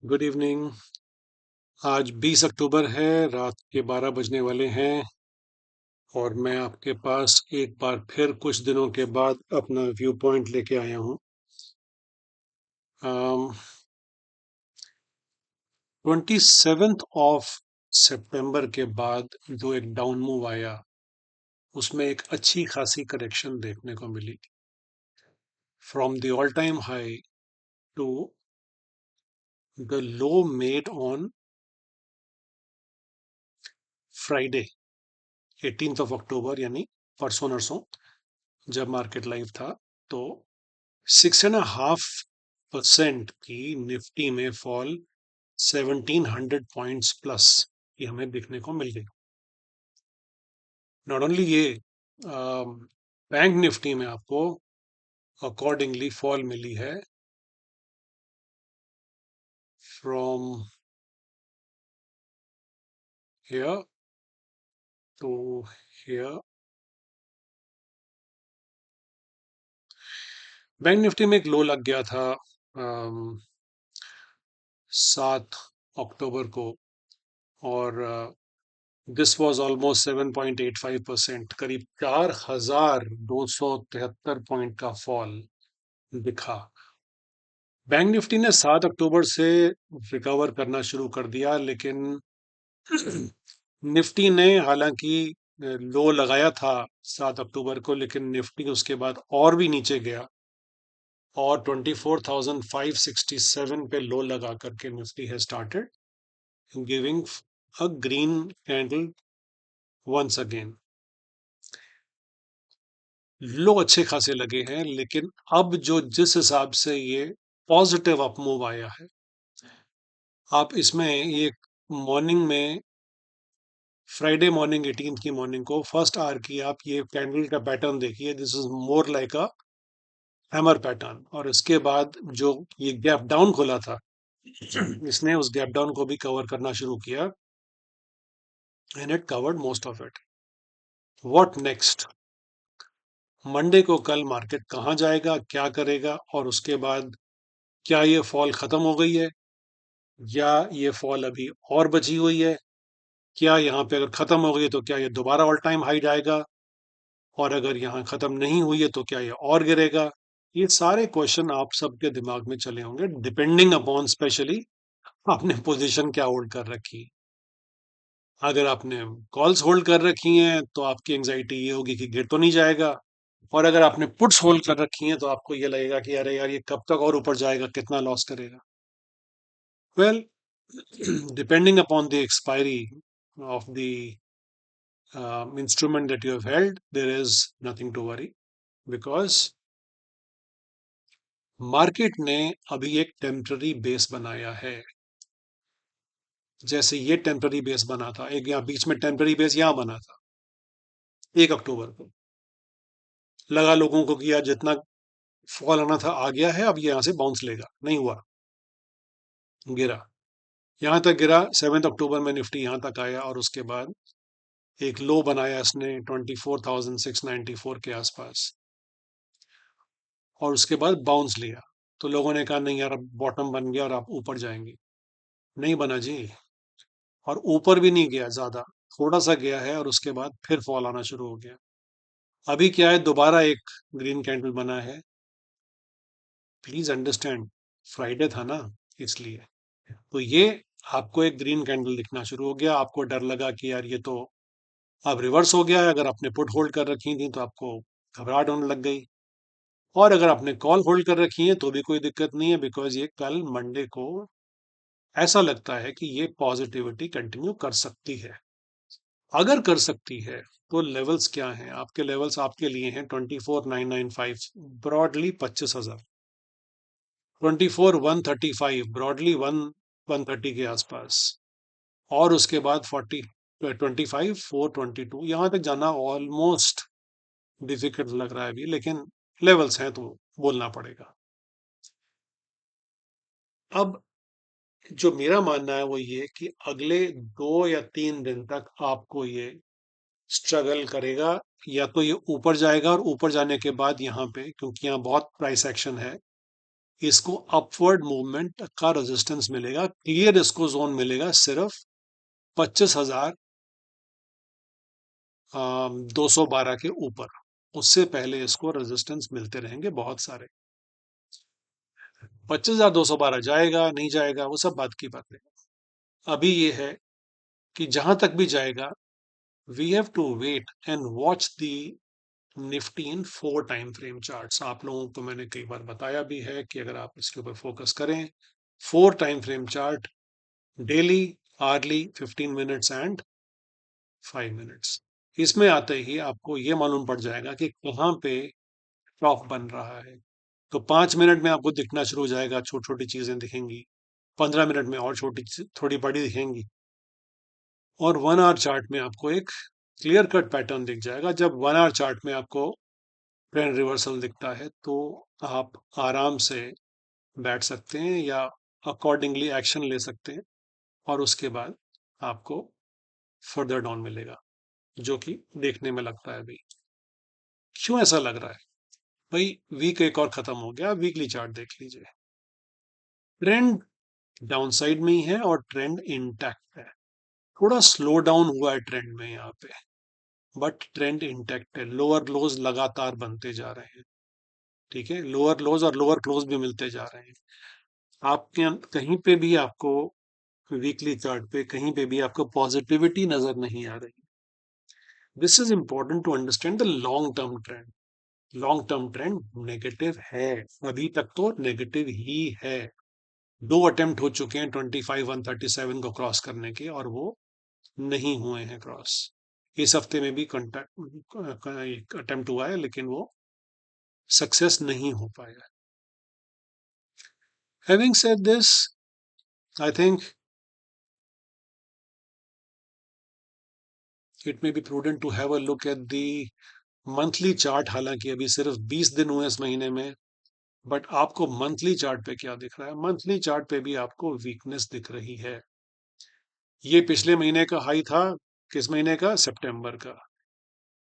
Good evening. आज 20 अक्टूबर है, रात के 12 बजने वाले हैं और मैं आपके पास एक बार फिर कुछ दिनों के बाद अपना व्यू पॉइंट लेके आया हूँ। 27 सितंबर के बाद जो एक डाउन मूव आया उसमें एक अच्छी खासी करेक्शन देखने को मिली from the all time high to the low made on Friday 18 October, यानी परसों नरसों जब मार्केट लाइव था। तो 6.5% की निफ्टी में फॉल 1700 पॉइंट्स प्लस ये हमें देखने को मिल गई। नॉट ओनली ये, बैंक निफ्टी में आपको अकॉर्डिंगली फॉल मिली है from here to here. Bank Nifty में एक लो लग गया था 7 अक्टूबर को, और दिस वाज ऑलमोस्ट 7.85%, करीब 4273 पॉइंट का फॉल दिखा। बैंक निफ्टी ने 7 अक्टूबर से रिकवर करना शुरू कर दिया, लेकिन निफ्टी ने हालांकि लो लगाया था 7 अक्टूबर को, लेकिन निफ्टी उसके बाद और भी नीचे गया और 24,567 पे लो लगा करके निफ्टी है started giving a green candle once again. लो अच्छे खासे लगे हैं, लेकिन अब जो जिस हिसाब से ये पॉजिटिव अप मूव आया है, आप इसमें ये मॉर्निंग में फ्राइडे मॉर्निंग 18 की मॉर्निंग को फर्स्ट आवर की आप ये कैंडल का पैटर्न देखिए। This is more like a hammer pattern, और इसके बाद जो ये गैप डाउन खोला था इसने उस गैप डाउन को भी कवर करना शुरू किया, and it covered most of it. What next? Monday को कल मार्केट कहाँ जाएगा, क्या करेगा, और उसके बाद क्या ये फॉल खत्म हो गई है या ये फॉल अभी और बची हुई है? क्या यहाँ पे अगर खत्म हो गई तो क्या ये दोबारा ऑल टाइम हाई जाएगा, और अगर यहाँ खत्म नहीं हुई है तो क्या ये और गिरेगा? ये सारे क्वेश्चन आप सबके दिमाग में चले होंगे, डिपेंडिंग अपॉन स्पेशली आपने पोजीशन क्या होल्ड कर रखी। अगर आपने कॉल्स होल्ड कर रखी हैं तो आपकी एंजाइटी ये होगी कि गिर तो नहीं जाएगा, और अगर आपने पुट्स होल्ड कर रखी हैं तो आपको ये लगेगा कि अरे यार, ये कब तक और ऊपर जाएगा, कितना लॉस करेगा। Well, depending upon the expiry of the instrument that you have held, there is nothing to worry, because market ने अभी एक टेम्पररी बेस बनाया है। जैसे ये टेम्पररी बेस बना था, एक यहाँ बीच में टेम्पररी बेस यहाँ बना था 1 अक्टूबर को, लगा लोगों को कि यार जितना फॉल आना था आ गया है, अब ये यहाँ से बाउंस लेगा, नहीं हुआ, गिरा। यहाँ तक गिरा, 7 अक्टूबर में निफ्टी यहाँ तक आया और उसके बाद एक लो बनाया इसने 24,694 के आसपास, और उसके बाद बाउंस लिया। तो लोगों ने कहा नहीं यार, अब बॉटम बन गया और आप ऊपर जाएंगे। नहीं बना जी, और ऊपर भी नहीं गया ज्यादा, थोड़ा सा गया है और उसके बाद फिर फॉल आना शुरू हो गया। अभी क्या है, दोबारा एक ग्रीन कैंडल बना है। प्लीज अंडरस्टैंड, फ्राइडे था ना, इसलिए। तो ये आपको एक ग्रीन कैंडल दिखना शुरू हो गया, आपको डर लगा कि यार ये तो अब रिवर्स हो गया है। अगर आपने पुट होल्ड कर रखी थी तो आपको घबराहट होने लग गई, और अगर आपने कॉल होल्ड कर रखी है तो भी कोई दिक्कत नहीं है, बिकॉज ये कल मंडे को ऐसा लगता है कि ये पॉजिटिविटी कंटिन्यू कर सकती है। अगर कर सकती है तो लेवल्स क्या हैं? आपके लेवल्स आपके लिए हैं 24,995, ब्रॉडली 25,000, 24,135, ब्रॉडली 130 के आसपास, और उसके बाद 25,422, यहां तक जाना ऑलमोस्ट डिफिकल्ट लग रहा है अभी, लेकिन लेवल्स हैं तो बोलना पड़ेगा। अब जो मेरा मानना है वो ये कि अगले 2 या 3 दिन तक आपको ये स्ट्रगल करेगा। या तो ये ऊपर जाएगा, और ऊपर जाने के बाद यहाँ पे, क्योंकि यहाँ बहुत प्राइस एक्शन है, इसको अपवर्ड मूवमेंट का रेजिस्टेंस मिलेगा, क्लियर इसको जोन मिलेगा सिर्फ 25,212 के ऊपर। उससे पहले इसको रेजिस्टेंस मिलते रहेंगे बहुत सारे। 25,212 जाएगा नहीं जाएगा वो सब बात की बात है। अभी ये है कि जहां तक भी जाएगा, we have to wait and watch the Nifty in 4 time frame charts. आप लोगों को मैंने कई बार बताया भी है कि अगर आप इसके ऊपर फोकस करें, 4 time frame chart, daily, hourly, 15 minutes and 5 minutes, इसमें आते ही आपको ये मालूम पड़ जाएगा कि कहाँ पे टॉप बन रहा है। तो 5 मिनट में आपको दिखना शुरू हो जाएगा, छोटी छोटी चीजें दिखेंगी। 15 मिनट में और छोटी थोड़ी बड़ी दिखेंगी। और 1 आवर चार्ट में आपको एक क्लियर कट पैटर्न दिख जाएगा। जब 1 आवर चार्ट में आपको ट्रेंड रिवर्सल दिखता है तो आप आराम से बैठ सकते हैं या अकॉर्डिंगली एक्शन ले सकते हैं, और उसके बाद आपको फर्दर डाउन मिलेगा, जो कि देखने में लगता है अभी। क्यों ऐसा लग रहा है भाई? वीक एक और खत्म हो गया, वीकली चार्ट देख लीजिए। ट्रेंड डाउनसाइड में ही है और ट्रेंड इंटैक्ट है। थोड़ा स्लो डाउन हुआ है ट्रेंड में यहाँ पे, बट ट्रेंड इंटैक्ट है। लोअर लोज लगातार बनते जा रहे हैं। ठीक है, लोअर लोज और लोअर क्लोज भी मिलते जा रहे हैं। आपके कहीं पे भी आपको वीकली चार्ट पे कहीं पे भी आपको पॉजिटिविटी नजर नहीं आ रही। This is important to understand the long term trend. Long term trend negative है, अभी तक तो नेगेटिव ही है। 2 अटेम्प्ट हो चुके हैं 25,137 को क्रॉस करने के, और वो नहीं हुए हैं क्रॉस। इस हफ्ते में भी एक अटेम्प्ट हुआ है, लेकिन वो सक्सेस नहीं हो पाया। Having said this, I think it may be prudent to have a look at the monthly chart. हालांकि अभी सिर्फ 20 दिन हुए इस महीने में, बट आपको मंथली चार्ट पे क्या दिख रहा है? मंथली चार्ट पे भी आपको वीकनेस दिख रही है। ये पिछले महीने का हाई था। किस महीने का? सितंबर का।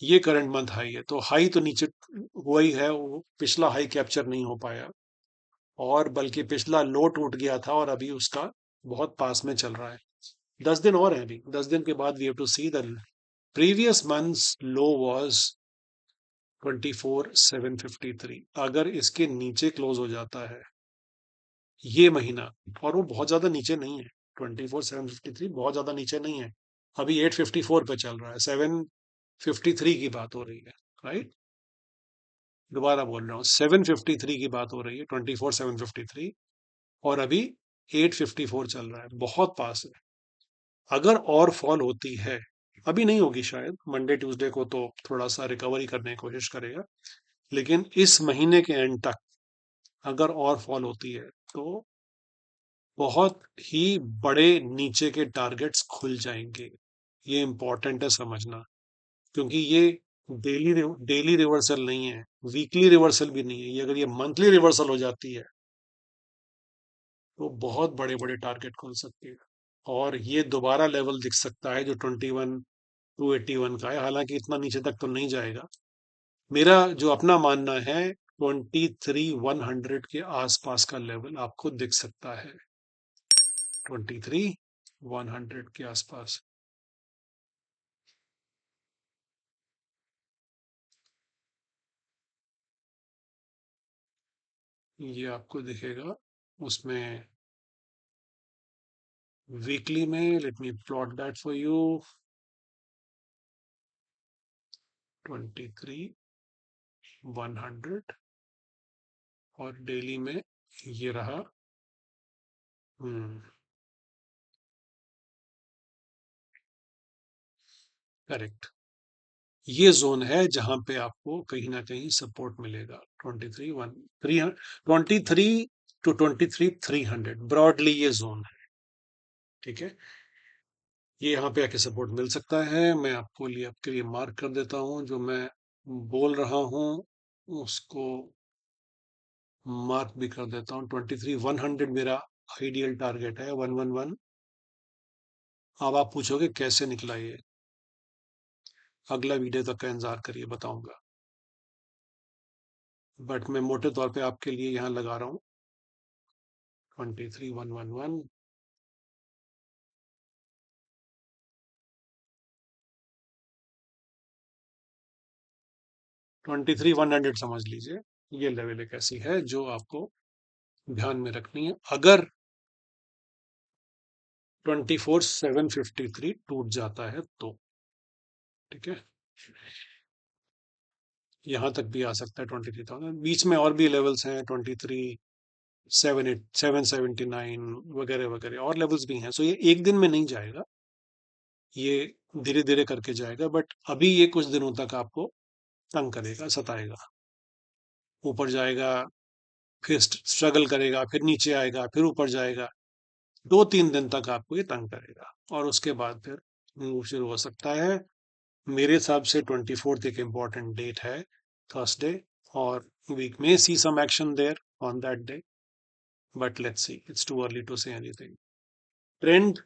ये करंट मंथ हाई है, तो हाई तो नीचे हुआ ही है, वो पिछला हाई कैप्चर नहीं हो पाया, और बल्कि पिछला लो टूट गया था और अभी उसका बहुत पास में चल रहा है। 10 दिन और है अभी, 10 दिन के बाद we have to see the previous months low was 24,753। अगर इसके नीचे क्लोज हो जाता है ये महीना, और वो बहुत ज्यादा नीचे नहीं है, 24,753 बहुत ज्यादा नीचे नहीं है, अभी 854 पे चल रहा है, 753 की बात हो रही है, राइट? दोबारा बोल रहा हूँ, 753 की बात हो रही है, 24,753, और अभी 854 चल रहा है, बहुत पास है। अगर और फॉल होती है, अभी नहीं होगी शायद, मंडे ट्यूसडे को तो थोड़ा सा रिकवरी करने की कोशिश करेगा, लेकिन इस महीने के एंड तक अगर और फॉल होती है तो बहुत ही बड़े नीचे के टारगेट्स खुल जाएंगे। ये इंपॉर्टेंट है समझना, क्योंकि ये डेली डेली रिवर्सल नहीं है, वीकली रिवर्सल भी नहीं है। ये अगर ये मंथली रिवर्सल हो जाती है तो बहुत बड़े बड़े टारगेट खुल सकते हैं, और ये दोबारा लेवल दिख सकता है जो 21,281 का है। हालांकि इतना नीचे तक तो नहीं जाएगा। मेरा जो अपना मानना है, 23,100 के आसपास का लेवल आपको दिख सकता है, 23,100 के आसपास। ये आपको दिखेगा उसमें, वीकली में। Let me plot that for you. 23,100, और डेली में ये रहा। करेक्ट। ये जोन है जहां पे आपको कहीं ना कहीं सपोर्ट मिलेगा, 23 टू 23 300 ब्रॉडली ये जोन है। ठीक है, ये यहाँ पे आके सपोर्ट मिल सकता है। मैं आपके लिए मार्क कर देता हूँ, जो मैं बोल रहा हूँ उसको मार्क भी कर देता हूँ। 23,100 मेरा आइडियल टारगेट है, 111। अब आप पूछोगे कैसे निकला ये? अगला वीडियो तक का इंतजार करिए, बताऊंगा। बट मैं मोटे तौर पे आपके लिए यहाँ लगा रहा हूँ 23,111, 23,100 समझ लीजिए। ये लेवल एक ऐसी है जो आपको ध्यान में रखनी है। अगर 24,753 टूट जाता है तो ठीक है, यहां तक भी आ सकता है 23,000। बीच में और भी लेवल्स हैं, 23,779 वगैरह वगैरह और लेवल्स भी हैं। सो ये एक दिन में नहीं जाएगा, ये धीरे धीरे करके जाएगा, बट अभी ये कुछ दिनों तक आपको तंग करेगा, सताएगा। ऊपर जाएगा, फिर स्ट्रगल करेगा, फिर नीचे आएगा, फिर ऊपर जाएगा। 2-3 दिन तक आपको ये तंग करेगा और उसके बाद फिर मूव शुरू हो सकता है। मेरे हिसाब से 24th एक इम्पॉर्टेंट डेट है, थर्सडे, और we may see some action there on that day, but let's see, it's too early to say anything. Trend,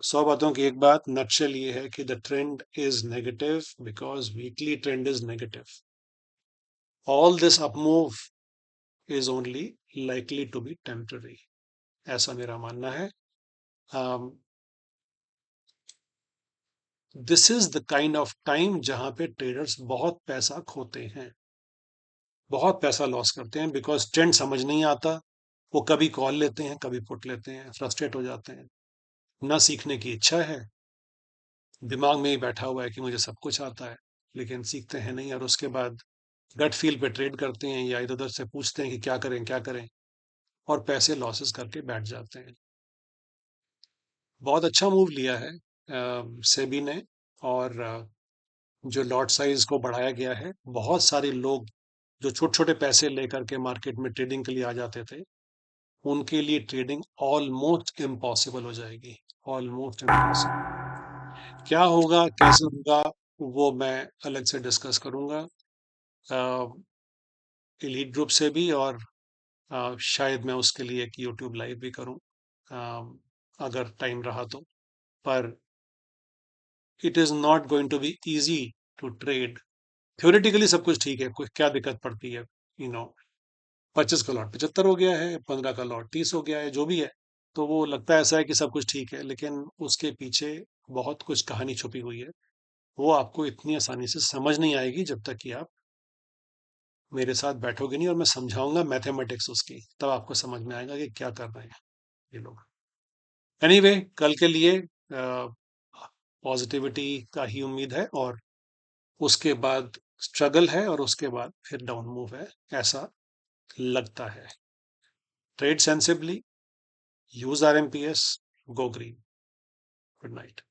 100 बातों की एक बात, नटशेल ये है कि the trend is negative because weekly trend is negative. All this up move is only likely to be temporary, ऐसा मेरा मानना है। This is the kind of time जहां पे ट्रेडर्स बहुत पैसा खोते हैं, बहुत पैसा लॉस करते हैं, बिकॉज ट्रेंड समझ नहीं आता। वो कभी कॉल लेते हैं, कभी पुट लेते हैं, फ्रस्ट्रेट हो जाते हैं, ना सीखने की इच्छा है, दिमाग में ही बैठा हुआ है कि मुझे सब कुछ आता है, लेकिन सीखते हैं नहीं, और उसके बाद गट फील पे ट्रेड करते हैं या इधर उधर से पूछते हैं कि क्या करें क्या करें, और पैसे लॉसेस करके बैठ जाते हैं। बहुत अच्छा मूव लिया है सेबी ने, और जो लॉट साइज को बढ़ाया गया है, बहुत सारे लोग जो छोटे छोटे पैसे लेकर के मार्केट में ट्रेडिंग के लिए आ जाते थे, उनके लिए ट्रेडिंग ऑलमोस्ट इम्पॉसिबल हो जाएगी, ऑलमोस्ट इम्पॉसिबल। क्या होगा, कैसे होगा, वो मैं अलग से डिस्कस करूंगा एलीट ग्रुप से भी, और शायद मैं उसके लिए एक यूट्यूब लाइव भी करूं, अगर टाइम रहा तो। पर it is not going to be easy to trade. Theoretically सब कुछ ठीक है, कोई क्या दिक्कत पड़ती है, 25 का लॉट 75 हो गया है, 15 का लॉट 30 हो गया है, जो भी है, तो वो लगता है ऐसा है कि सब कुछ ठीक है, लेकिन उसके पीछे बहुत कुछ कहानी छुपी हुई है। वो आपको इतनी आसानी से समझ नहीं आएगी जब तक कि आप मेरे साथ बैठोगे नहीं और मैं समझाऊंगा मैथमेटिक्स उसकी, तब आपको समझ में आएगा कि क्या कर रहे हैं ये लोग। एनीवे, कल के लिए पॉजिटिविटी का ही उम्मीद है, और उसके बाद स्ट्रगल है, और उसके बाद फिर डाउन मूव है, ऐसा लगता है। Trade sensibly, use RMPS, go green. Good night.